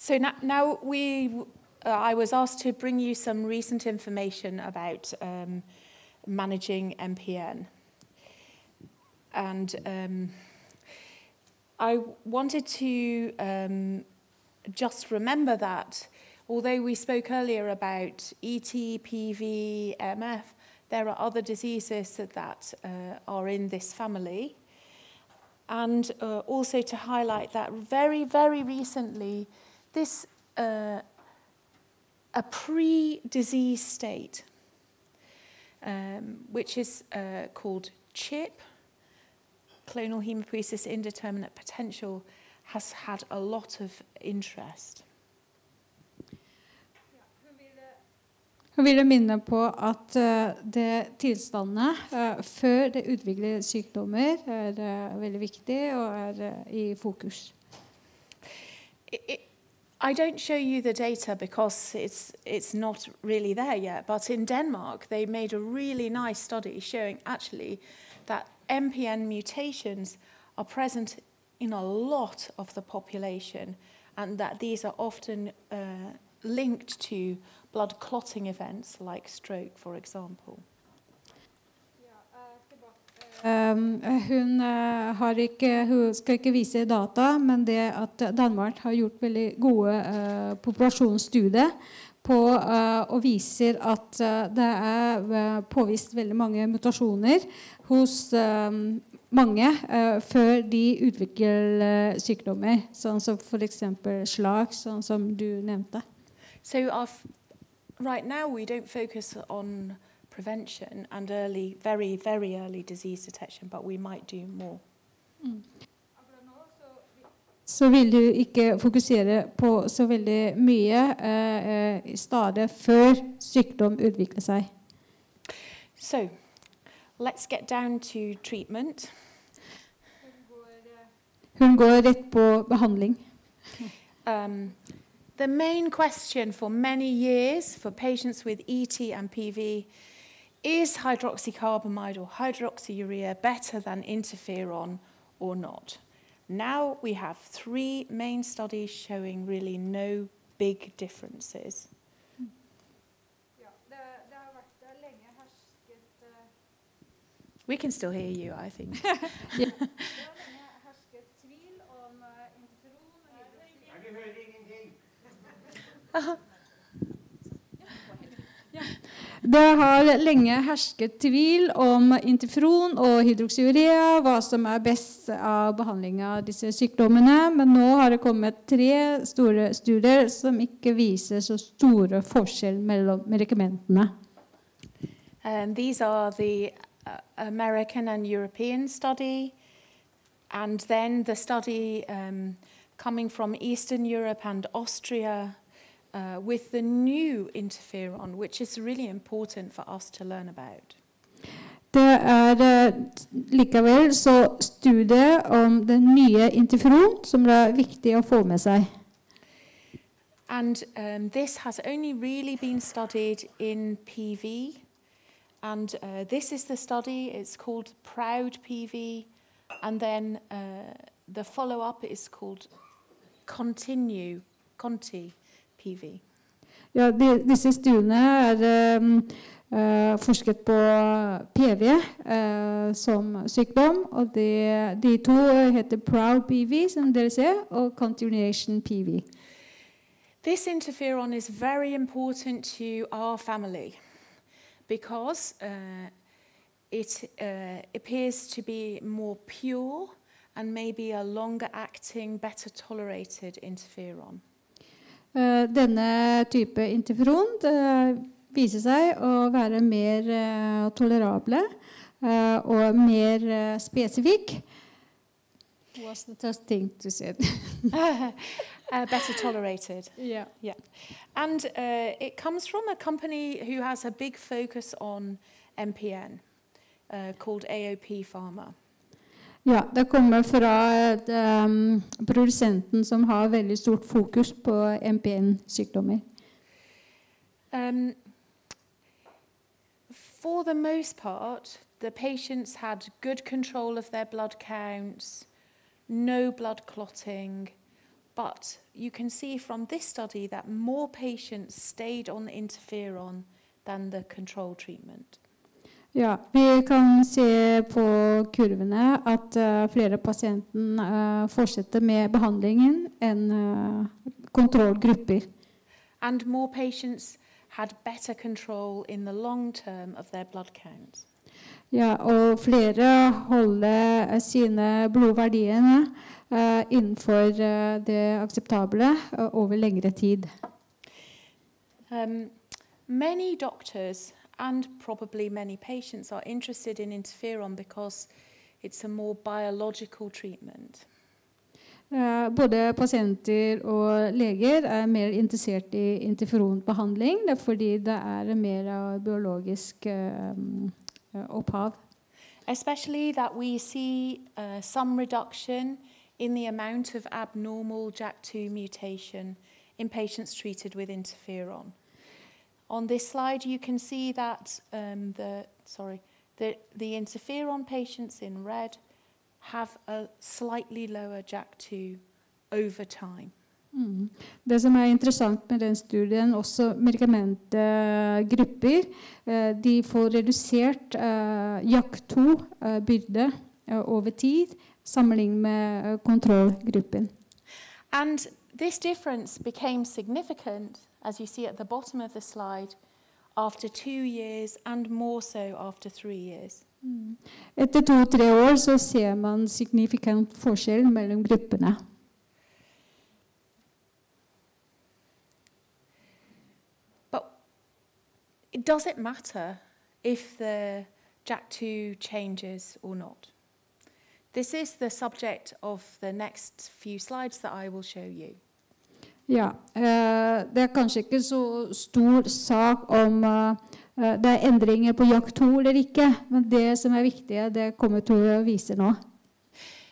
So now I was asked to bring you some recent information about managing MPN. And I wanted to just remember that although we spoke earlier about ET, PV, MF, there are other diseases that are in this family. And also to highlight that very, very recently, this a pre-disease state, which is called CHIP, clonal hematopoiesis indeterminate potential, has had a lot of interest. Hun ville minne på at det tilstandene før det utvikler sykdommer veldig viktig og i fokus. I don't show you the data because it's not really there yet, but in Denmark they made a really nice study showing actually that MPN mutations are present in a lot of the population and that these are often linked to blood clotting events like stroke, for example. Hun skal ikke vise data, men det at Danmark har gjort veldig gode populasjonsstudier på og viser at det påvist veldig mange mutasjoner hos mange før de utvikler sykdommer, sånn som for eksempel slag, sånn som du nevnte. So right now we don't focus on prevention and early, very, very early disease detection, but we might do more. Så vil du ikke fokusere på så veldig mye i stedet før sykdom utvikler seg. So, let's get down to treatment. Hun går rett på behandling. The main question for many years for patients with ET and PV is hydroxycarbamide or hydroxyurea better than interferon or not? Now we have 3 main studies showing really no big differences. We can still hear you, I think. Det har lenge hersket tvil om interferon og hydroxyurea, hva som best av behandling av disse sykdommene, men nå har det kommet 3 store studier som ikke viser så store forskjell mellom medikamentene. These are the American and European study, and then the study coming from Eastern Europe and Austria, with the new interferon, which is really important for us to learn about. Det likevel så studie om den nye interferon som viktig å få med seg. And this has only really been studied in PV, and this is the study. It's called PROUD PV, and then the follow-up is called CONTI PV. Ja, disse studiene forsket på PV som sykdom, og de 2 heter PROUD PV, som dere ser, og Continuation PV. This interferon is very important to our family because it appears to be more pure and maybe a longer acting, better tolerated interferon. Denne type interferon viser seg å være mer tolerable og mer spesifikk. What's the first thing to say? Better tolerated. Yeah. Yeah. And it comes from a company who has a big focus on MPN, called AOP Pharma. Ja, det kommer fra produsenten som har veldig stort fokus på MPN-sykdommer. For the most part, the patients had good control of their blood counts, no blood clotting, But you can see from this study that more patients stayed on interferon than the control treatment. Ja, vi kan se på kurvene at flere pasienter fortsetter med behandlingen enn kontrollgrupper. And more patients had better control in the long term of their blood counts. Ja, og flere holder sine blodverdiene innenfor det akseptable over lengre tid. Many doctors and probably many patients are interested in interferon because it's a more biological treatment. Både pasienter og leger mer interessert i interferonbehandling, det fordi det mer av biologisk opphav. Especially that we see some reduction in the amount of abnormal JAK2 mutation in patients treated with interferon. On this slide, you can see that the interferon patients in red have a slightly lower JAK2 over time. Det som interessant med den studien, også medikamentgrupper, de får redusert JAK2-byrde over tid, sammenlignet med kontrollgruppen. And this difference became significant, as you see at the bottom of the slide, after 2 years and more so after 3 years. Etter 2-3 år så ser man signifikant forskjell mellom gruppene. But does it matter if the JAK2 changes or not? This is the subject of the next few slides that I will show you. Ja, det kanskje ikke så stor sak om det endringer på JAK2 eller ikke, men det som viktig, det kommer til å vise nå.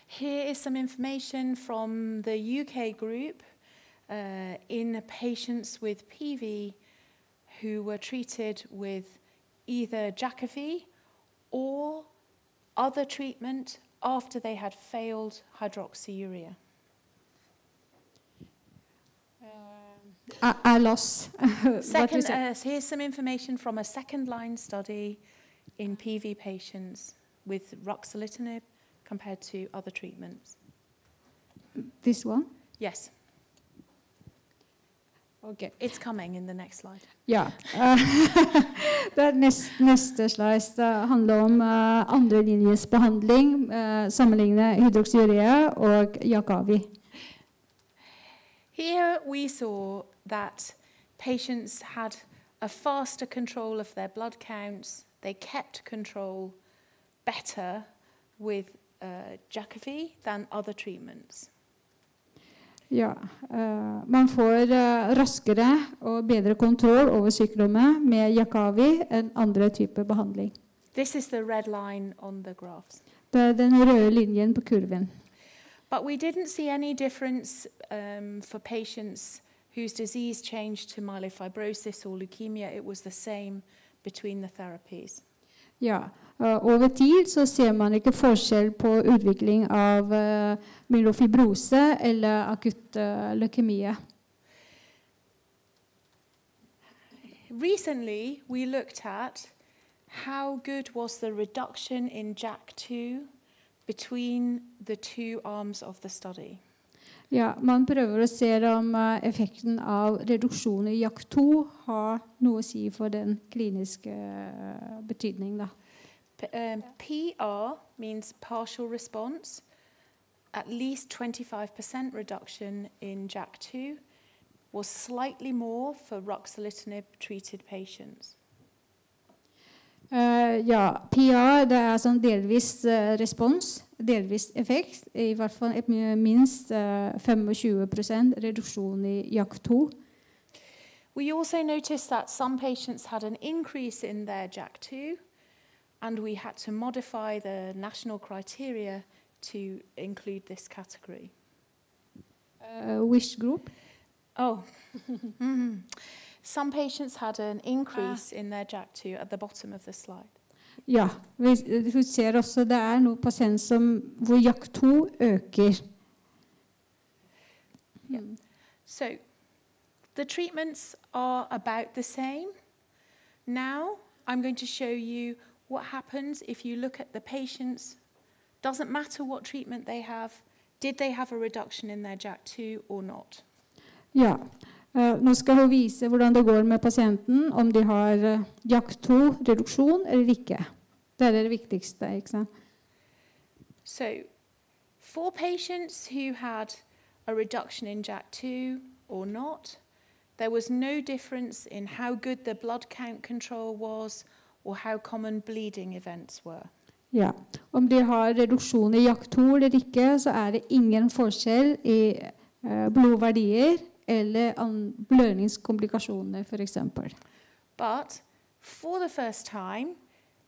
Here is some information from the UK group in patients with PV who were treated with either Jakafi or other treatment after they had failed hydroxyurea. I lost. Here's some information from a second-line study in PV patients with ruxolitinib compared to other treatments. This one? Yes. Okay. It's coming in the next slide. Ja. Det neste slide handler om andre linjes behandling, sammenlignet hydroxyurea og Jakavi. Here we saw that patients had a faster control of their blood counts. They kept control better with Jakafi than other treatments. Ja, man får raskere og bedre kontroll over sykdommen med Jakavi enn andre typer behandling. This is the red line on the graphs. Det den røde linjen på kurven. But we didn't see any difference for patients whose disease changed to myelofibrosis or leukemia. It was the same between the therapies. Ja, over tid så ser man ikke forskjell på utvikling av myelofibrose eller akutt leukemia. Recently, we looked at how good was the reduction in JAK2 between the 2 arms of the study. Ja, man prøver å se om effekten av reduksjon i JAK2 har noe å si for den kliniske betydning da. PR means partial response, at least 25% reduction in JAK2 was slightly more for ruxolitinib-treated patients. Ja, PR det sånn delvis respons, delvis effekt, i hvert fall minst 25% reduksjon i JAK2. We also noticed that some patients had an increase in their JAK2, and we had to modify the national criteria to include this category. Which group? Oh. Some patients had an increase in their JAK2 at the bottom of the slide. Ja, vi ser også det noen pasienter hvor JAK2 øker. Yeah. So the treatments are about the same. Now I'm going to show you what happens if you look at the patients. Doesn't matter what treatment they have. Did they have a reduction in their JAK2 or not? Ja, nå skal hun vise hvordan det går med pasienten, om de har JAK2-reduksjon eller ikke. Det er det viktigste, ikke sant? So, for patients who had a reduction in JAK2 or not, there was no difference in how good the blood count control was or how common bleeding events were. Ja, om de har reduksjon i JAK2 eller ikke, så er det ingen forskjell i blodverdier eller blødningskomplikasjoner, for eksempel. But for the first time,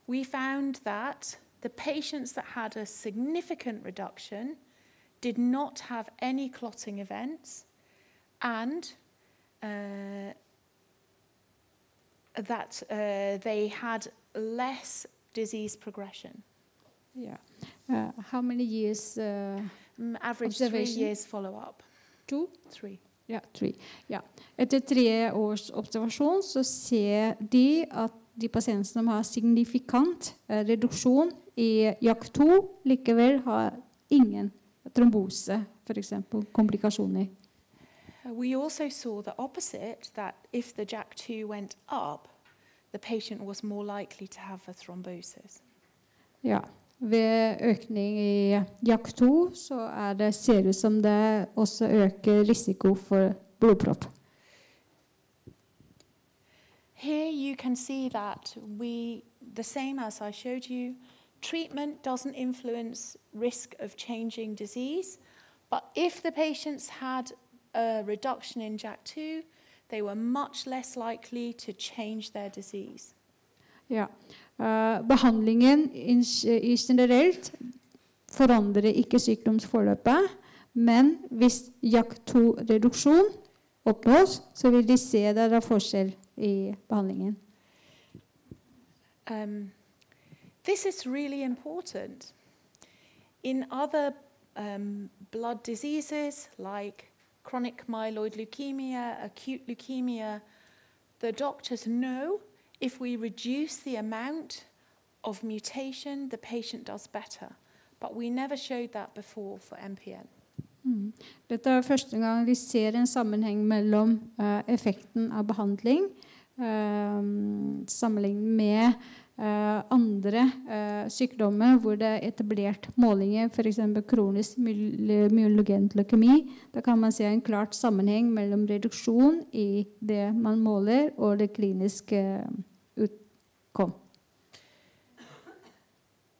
we found that the patients that had a significant reduction did not have any clotting events, and that they had less disease progression. Yeah. How many years? Average 3 years follow-up. 2? 3. Ja, 3. Ja. Etter 3 års observasjon så ser de at de pasienter som har signifikant reduksjon i JAK2 likevel har ingen trombose, for eksempel komplikasjoner. We also saw the opposite, that if the JAK2 went up, the patient was more likely to have a thrombosis. Ja, ved økning i JAK2 så ser ut som det også øker risiko for blodpropp. Here you can see that the same as I showed you, treatment doesn't influence risk of changing disease, but if the patients had a reduction in JAK2, they were much less likely to change their disease. Ja, behandlingen i generelt forandrer ikke sykdomsforløpet, men hvis JAK2-reduksjon oppnås, så vil de se det er forskjell i behandlingen. This is really important. In other blood diseases like chronic myeloid leukemia, acute leukemia, the doctors know if we reduce the amount of mutation, the patient does better. But we never showed that before for MPN. Dette er første gang vi ser en sammenheng mellom effekten av behandling sammenlignet med andre sykdommer hvor det er etablert målinger, for eksempel kronisk myelogent leukemi. Da kan man se en klart sammenheng mellom reduksjon i det man måler og det kliniske utkom.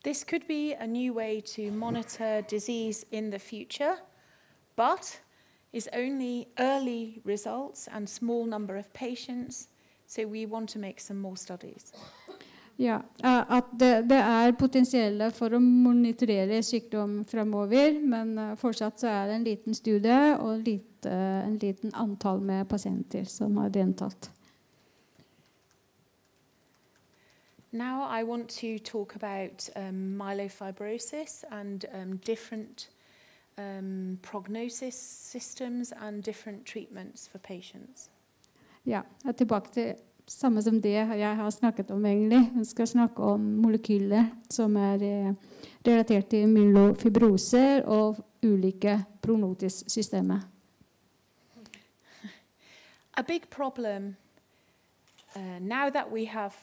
This could be a new way to monitor disease in the future, but is only early results and small number of patients, so we want to make some more studies. Ja, at det er potensielle for å monitorere sykdom fremover, men fortsatt så er det en liten studie og en liten antall med pasienter som har deltatt. Now I want to talk about myelofibrosis and different prognosis systems and different treatments for patients. Ja, jeg er tilbake til samme som det jeg har snakket om egentlig. Vi skal snakke om molekyler som er relatert til myelofibroser og ulike prognosissystemer. A big problem now that we have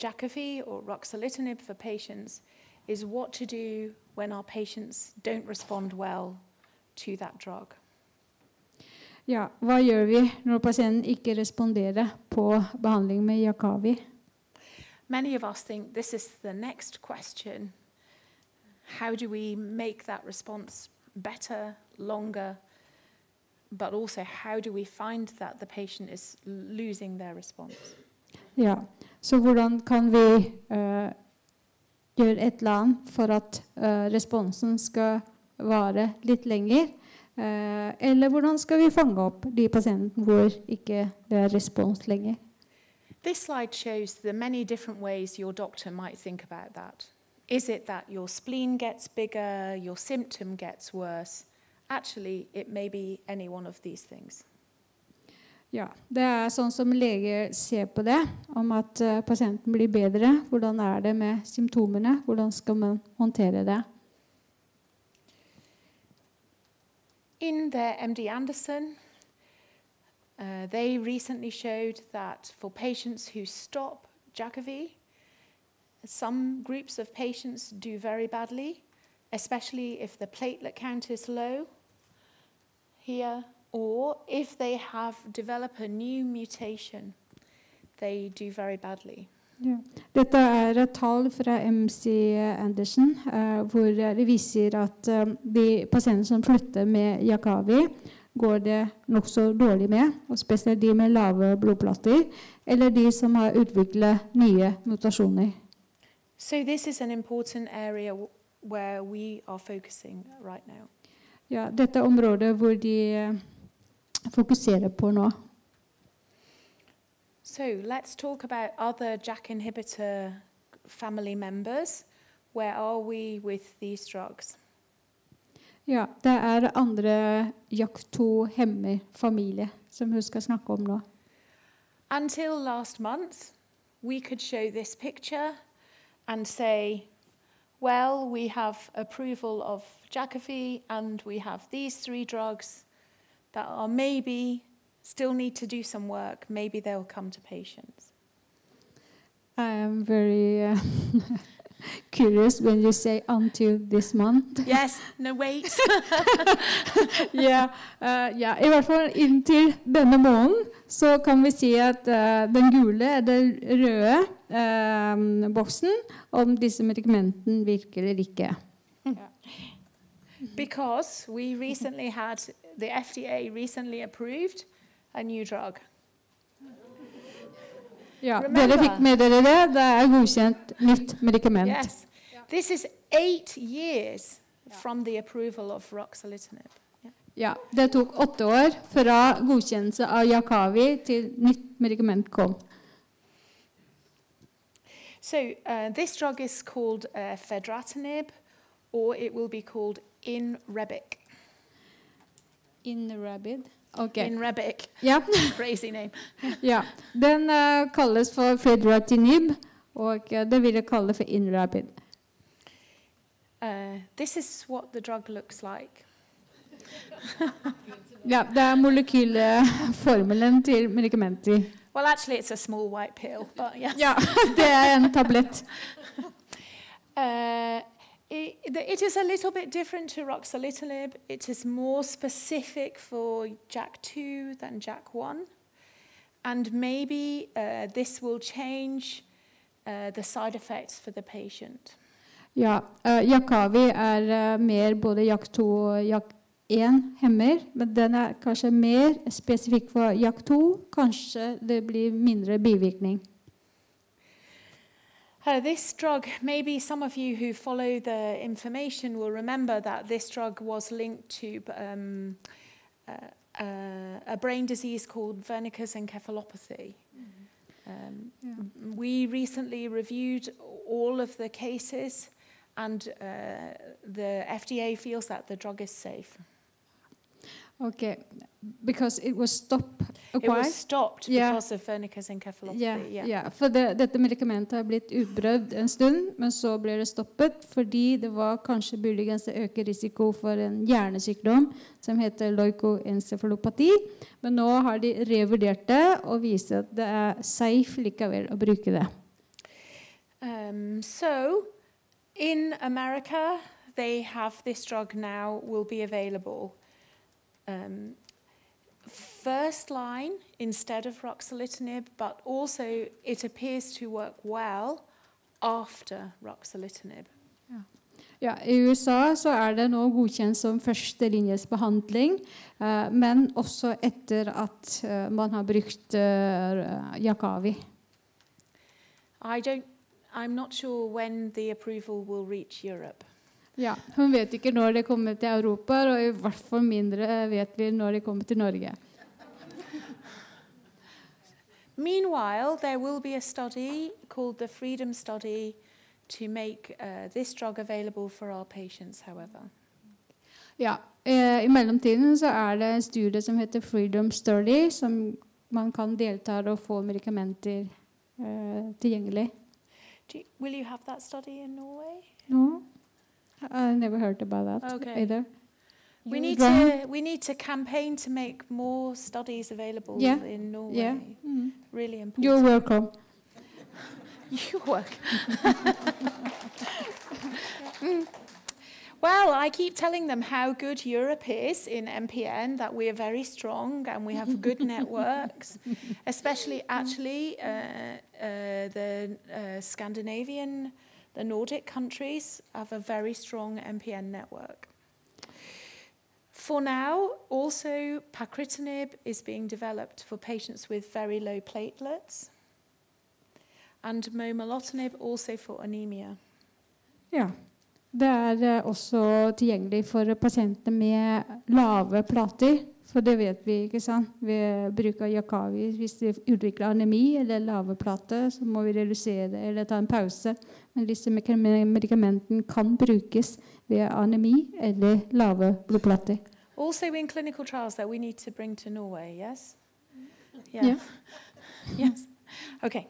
Jakafi or ruxolitinib for patients is what to do when our patients don't respond well to that drug. Ja, hva gjør vi når pasienten ikke responderer på behandling med Jakavi? Many of us think this is the next question. How do we make that response better, longer, but also how do we find that the patient is losing their response? Ja, så hvordan kan vi gjøre et eller annet for at responsen skal vare litt lenger? Eller hvordan skal vi fange opp de pasientene hvor ikke det er respons lenger? This slide shows the many different ways your doctor might think about that. Is it that your spleen gets bigger, your symptom gets worse, actually it may be any one of these things. Ja, det sånn som leger ser på det, om at pasienten blir bedre. Hvordan det med symptomene? Hvordan skal man håndtere det? In the MD Anderson, they recently showed that for patients who stop Jakavi, some groups of patients do very badly, especially if the platelet count is low here, or if they have developed a new mutation, they do very badly. Ja. Dette et tall fra MC Anderson, hvor det viser at de pasienter som slutter med Jakavi, går det nok så dårlig med, og spesielt de med lave blodplater, eller de som har utviklet nye mutasjoner. So this is an important area where we are focusing right now. Ja, dette området hvor de fokuserer på nå. So let's talk about other JAK inhibitor family members. Where are we with these drugs? Ja, det andre JAK2-hemmer-familie som hun skal snakke om nå. Until last month, we could show this picture and say, well, we have approval of Jakavi and we have these 3 drugs that are maybe still need to do some work. Maybe they'll come to patients. I am very curious when you say until this month. Yes, no wait. Ja, i hvert fall inntil denne måneden så kan vi si at den gule den røde boksen om disse medikamentene virker eller ikke. Because we recently had, the FDA recently approved a new drug. Ja, dere fikk med dere det. Det godkjent nytt medikament. Yes. This is 8 years from the approval of ruxolitinib. Ja, det tok 8 år fra godkjennelse av Jakavi til nytt medikament kom. So this drug is called foredraget, or it will be called Inrebic. Inrebic? Okay. Inrebic. Ja. Crazy name. Ja, den kalles for foredraget, og det vil jeg kalle for Inrebic. This is what the drug looks like. Ja, det molekylformelen til medikamentet. Well, actually, it's a small white pill, but yes. Ja, det en tablett. It is a little bit different to ruxolitinib. It is more specific for JAK2 than JAK1. And maybe this will change the side effects for the patient. Ja, Jakavi mer både JAK2 og JAK1 hemmer, men den kanskje mer spesifikk for JAK2. Kanskje det blir mindre bivirkning. This drug, maybe some of you who follow the information will remember that this drug was linked to a brain disease called Wernicke's encephalopathy. We recently reviewed all of the cases, and the FDA feels that the drug is safe. Okay, because it was stopped. It was stopped because of Wernicke's encephalopathy. Ja, for dette medikamentet har blitt utprøvd en stund, men så ble det stoppet fordi det var kanskje muligens øke risiko for en hjernesykdom som heter leukoencephalopati. Men nå har de revurdert det og vist at det safe likevel å bruke det. So, in America, they have this drug now will be available. First line instead of ruxolitinib, but also it appears to work well after ruxolitinib. Ja, i USA så det nå godkjent som førstelinjes behandling, men også etter at man har brukt Jakavi. I'm not sure when the approval will reach Europe. Ja, hun vet ikke når det kommer til Europa, og i hvert fall mindre vet vi når det kommer til Norge. Meanwhile, there will be a study called the Freedom Study to make this drug available for our patients, however. Ja, i mellomtiden så det en studie som heter Freedom Study, som man kan delta og få medikamenter tilgjengelig. Will you have that study in Norway? No, I never heard about that either. We need to campaign to make more studies available in Norway. Yeah. Really important. You're welcome. You work. Well, I keep telling them how good Europe is in MPN, that we are very strong and we have good networks, especially actually the Scandinavian, the Nordic countries have a very strong MPN network. For now, also pacritinib is being developed for patients with very low platelets, and momelotinib also for anemia. Ja. Det også tilgjengelig for pasienter med lave plater, for det vet vi, ikke sant? Ved bruk av Jakavi, hvis de utvikler anemi eller lave plater, så må vi redusere eller ta en pause. Men disse medikamentene kan brukes ved anemi eller lave blodplater. Also in clinical trials that we need to bring to Norway, yes? Yeah. Yes. Okay.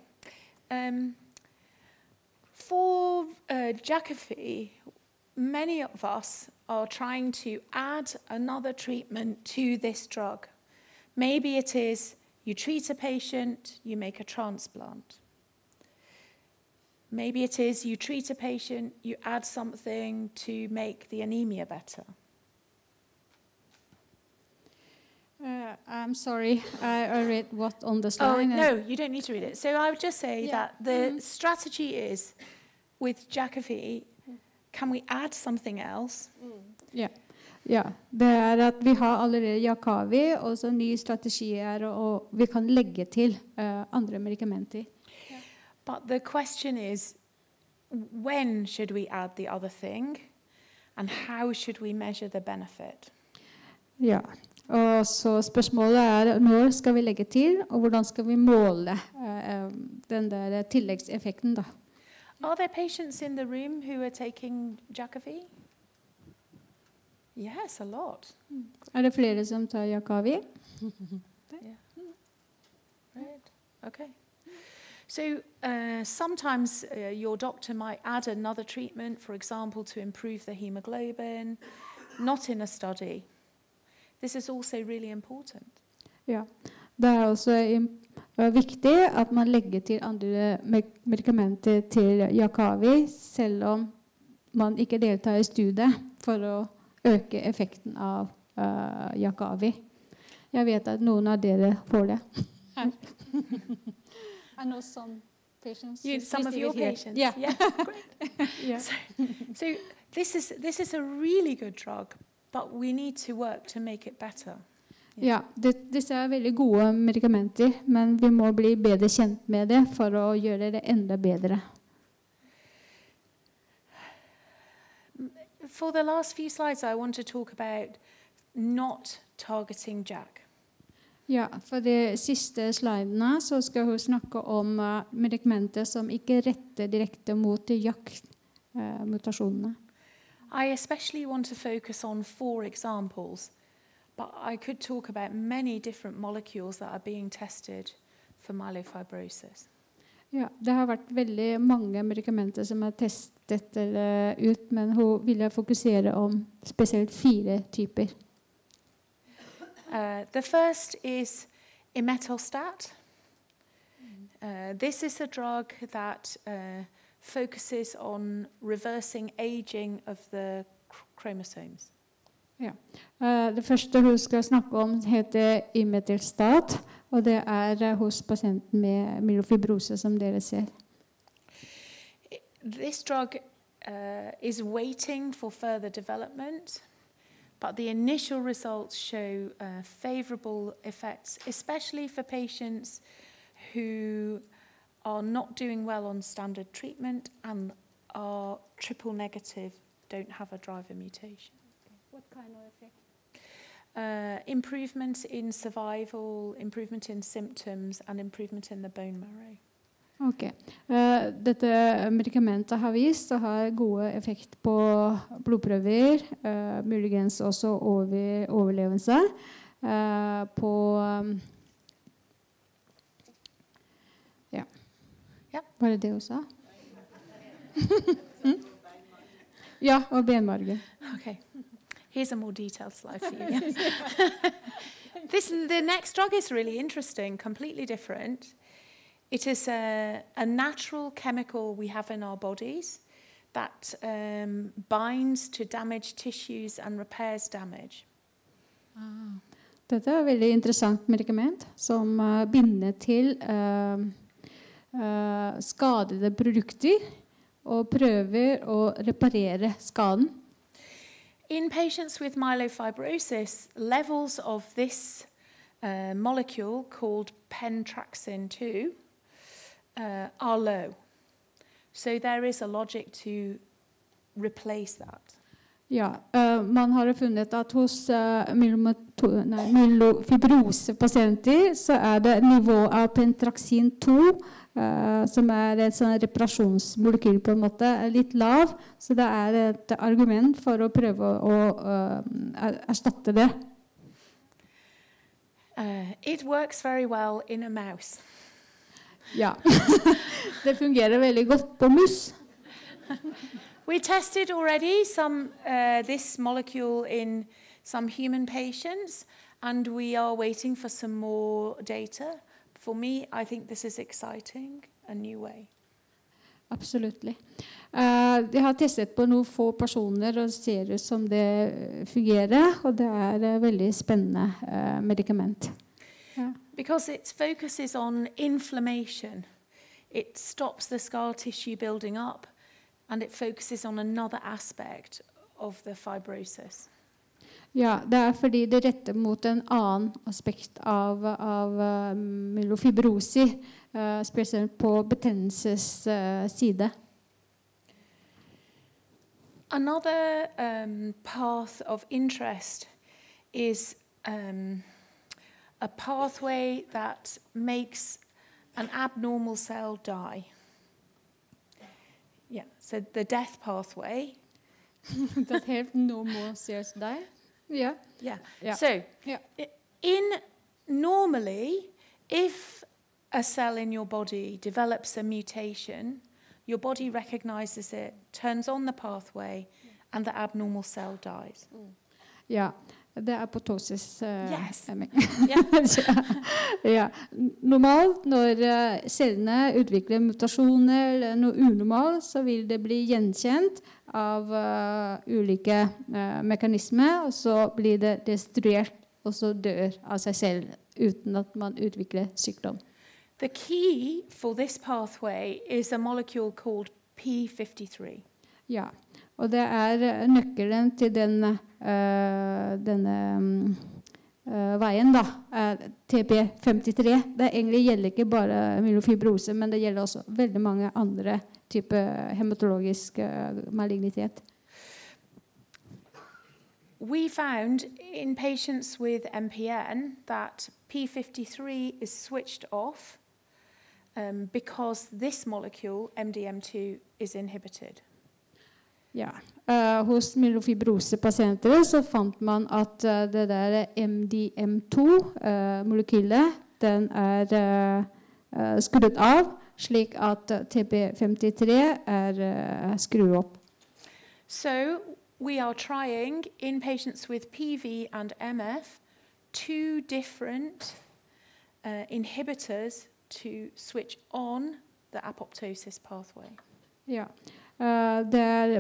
For Jakafi, many of us are trying to add another treatment to this drug. Maybe it is you treat a patient, you make a transplant. Maybe it is you treat a patient, you add something to make the anemia better. I'm sorry, I read what on the slide. Oh, no, you don't need to read it. So I would just say that the strategy is, with Jakafi, can we add something else? Ja, det at vi har allerede Jakavi, og så ny strategi og vi kan legge til andre medikamenter. But the question is, when should we add the other thing, and how should we measure the benefit? Ja, og så spørsmålet når skal vi legge til, og hvordan skal vi måle den der tilleggseffekten da? Are there patients in the room who are taking Jakavi? Yes, a lot. Det flere som tar Jakavi? Yeah. Right. Okay. So sometimes your doctor might add another treatment, for example, to improve the hemoglobin, not in a study. This is also really important. Ja, det også viktig at man legger til andre medikamenter til Jakavi, selv om man ikke deltar i studiet for å øke effekten av Jakavi. Jeg vet at noen av dere får det. I know some patients. Some of your patients. Yeah. Great. Yeah. So this is a really good drug, but we need to work to make it better. Ja, disse veldig gode medikamenter, men vi må bli bedre kjent med det for å gjøre det enda bedre. For the last few slides, I want to talk about not targeting JAK. Ja, for de siste slidene så skal hun snakke om medikamenter som ikke retter direkte mot JAK-mutasjonene. I especially want to focus on 4 examples, but I could talk about many different molecules that are being tested for myelofibrosis. Ja, det har vært veldig mange medikamenter som er testet ut, men hun ville fokusere om spesielt 4 typer. The first is imetelstat. This is a drug that focuses on reversing aging of the chromosomes. Ja. Det første hun skal snakke om heter imetelstat, og det hos pasienten med myelofibrose som dere ser. This drug is waiting for further development, but the initial results show favorable effects, especially for patients who are not doing well on standard treatment and are triple negative, don't have a driver mutation. What kind of effect? Improvement in survival, improvement in symptoms, and improvement in the bone marrow. Ok. Dette medikamentet har vist å ha gode effekt på blodprøver, muligens også overlevelse, på ja. Var det det hun sa? Ja, og benmargen. Okay. Here's a more detailed slide for you. The next drug is really interesting, completely different. It is a natural chemical we have in our bodies that binds to damaged tissues and repairs damage. Dette veldig interessant medikament som binder til skadede produkter og prøver å reparere skaden. In patients with myelofibrosis, levels of this molecule called pentraxin 2 are low. So there is a logic to replace that. Ja, man har funnet at hos myelofibrosepasienter så det nivå av pentraxin 2 som et sånn reparasjonsmolekyl på en måte, litt lav, så det et argument for å prøve å erstatte det. It works very well in a mouse. Ja, det fungerer veldig godt på mus. We tested already this molecule in some human patients, and we are waiting for some more data. For me, I think this is exciting, a new way. Absolutely. De har testet på noen få personer og ser ut som det fungerer, og det veldig spennende medikament. Ja. Because it focuses on inflammation. It stops the scar tissue building up, and it focuses on another aspect of the fibrosis. Ja, det fordi det retter mot en annen aspekt av myelofibrosi, spesielt på betennelses side. Another path of interest is a pathway that makes an abnormal cell die. Yeah, so the death pathway. That have no more cells die? Yeah. Yeah. So, normally, if a cell in your body develops a mutation, your body recognizes it, turns on the pathway, and the abnormal cell dies. Ja, det apoptosis. Yes. Ja. Normalt, når cellene utvikler mutasjoner eller noe unormalt, så vil det bli gjenkjent av ulike mekanismer, og så blir det destruert, og så dør av seg selv, uten at man utvikler sykdom. The key for this pathway is a molecule called P53. Ja, og det nøkkelen til denne veien da, TP53. Det egentlig gjelder ikke bare myelofibrose, men det gjelder også veldig mange andre typer hematologisk malignitet. We found in patients with MPN that P53 is switched off because this molecule, MDM2, is inhibited. Ja, hos myelofibrosepasienter så fant man at det der MDM2-molekylet, den skrudd av, slik at TP53 skrudd opp. So we are trying in patients with PV and MF 2 different inhibitors to switch on the apoptosis pathway. Ja.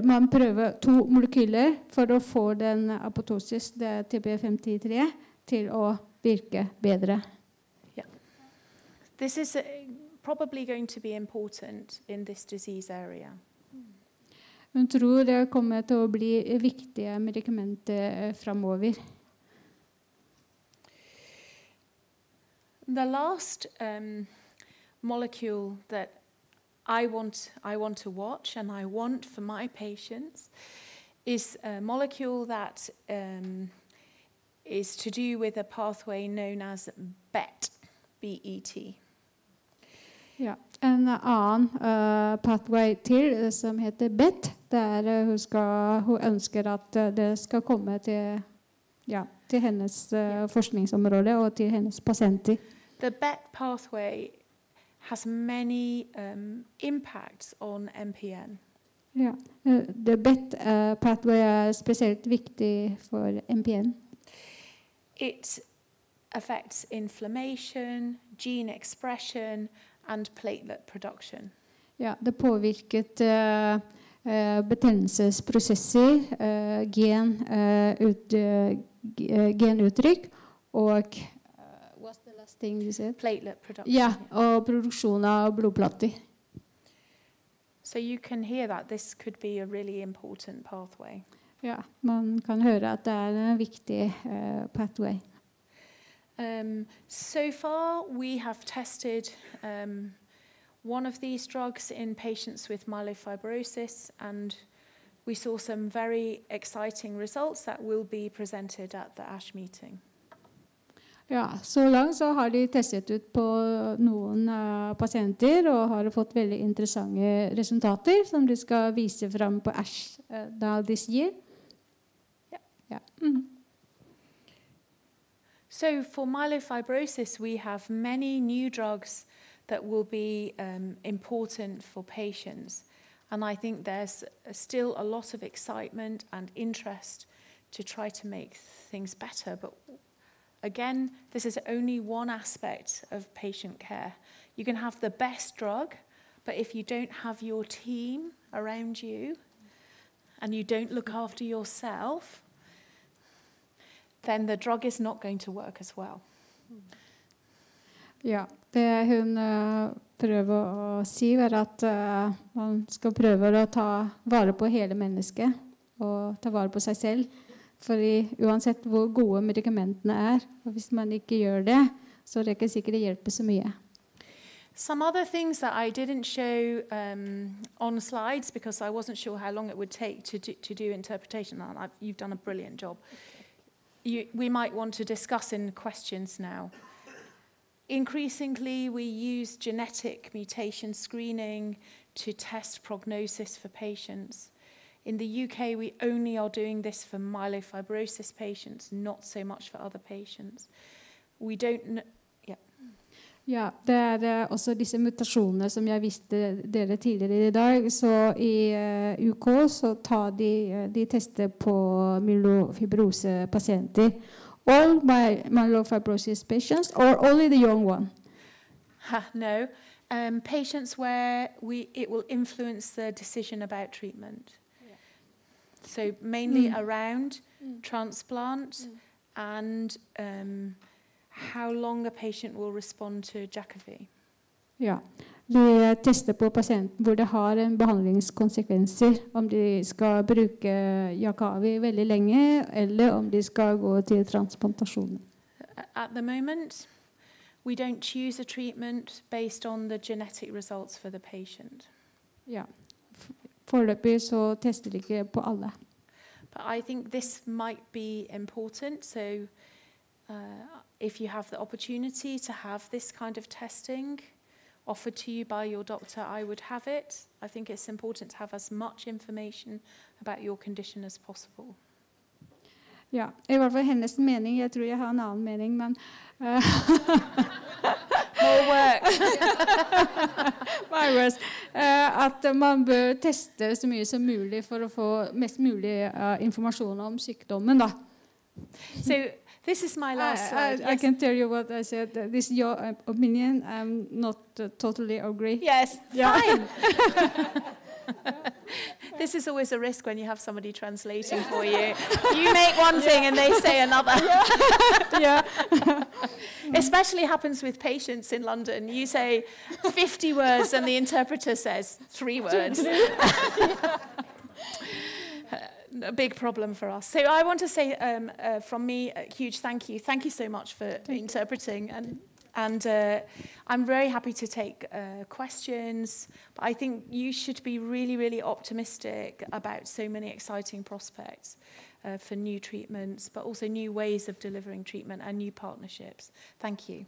Man prøver 2 molekyler for å få den apoptosis, det TP53, til å virke bedre. Yeah. This is probably going to be important in this disease area. Hun tror det kommer til å bli viktige medikamenter fremover. The last molecule that I want to watch and I want for my patients is a molecule that is to do with a pathway known as BET, B-E-T. Ja, en annen pathway til som heter BET, der hun ønsker at det skal komme til, ja, til hennes forskningsområde og til hennes pasienter. The BET pathway has many impacts on MPN. Ja, the BET pathway er spesielt viktig for MPN. It affects inflammation, gene expression, and platelet production. Ja, det påvirket betennelsesprosesser, genuttrykk og what's the last thing you said? Platelet production. Ja, og produksjon av blodplater. So you can hear that this could be a really important pathway. Ja, man kan høre at det er en viktig pathway. So far, we have tested one of these drugs in patients with myelofibrosis, and we saw some very exciting results that will be presented at the ASH meeting. Ja, så langt så har de testet ut på noen pasienter og har fått veldig interessante resultater som de skal vise frem på ASH da this year. Ja. So for myelofibrosis, we have many new drugs that will be important for patients. And I think there's still a lot of excitement and interest to try to make things better. But again, this is only one aspect of patient care. You can have the best drug, but if you don't have your team around you and you don't look after yourself, then the drug is not going to work as well. Ja, det hun prøver å si er at man skal prøve å ta vare på hele mennesket og ta vare på seg selv. Fordi uansett hvor gode medikamentene er, og hvis man ikke gjør det, så er det ikke sikkert det hjelper så mye. Some other things that I didn't show on slides because I wasn't sure how long it would take to do interpretation. And you've done a brilliant job. We might want to discuss in questions now. Increasingly, we use genetic mutation screening to test prognosis for patients. In the UK, we only are doing this for myelofibrosis patients, not so much for other patients. We don't Ja, det er også disse mutasjonene som jeg viste dere tidligere i dag. Så i UK så tar de tester på myelofibrose-pasienter. All myelofibrosis patients or only the young one? No. Patients where it will influence the decision about treatment. Yeah. So mainly around transplant and how long a patient will respond to Jakafi. Ja, de tester på pasienten hvor det har en behandlingskonsekvenser, om de skal bruke Jakafi veldig lenge, eller om de skal gå til transplantasjon. At the moment, we don't choose a treatment based on the genetic results for the patient. Ja, foreløpig så tester de ikke på alle. But I think this might be important, so if you have the opportunity to have this kind of testing offered to you by your doctor, I would have it. I think it's important to have as much information about your condition as possible. Ja, i hvert fall hennes mening. Jeg tror jeg har en annen mening, men more work. My words. At man bør teste så mye som mulig for å få mest mulig informasjon om sykdommen, da. So this is my last slide. I can tell you what I said. This is your opinion. I'm not totally agree. Yes, fine. This is always a risk when you have somebody translating for you. You make one thing and they say another. Yeah. Especially happens with patients in London. You say 50 words and the interpreter says 3 words. A big problem for us. So I want to say from me a huge thank you. Thank you so much for interpreting. And I'm very happy to take questions. But I think you should be really, really optimistic about so many exciting prospects for new treatments, but also new ways of delivering treatment and new partnerships. Thank you.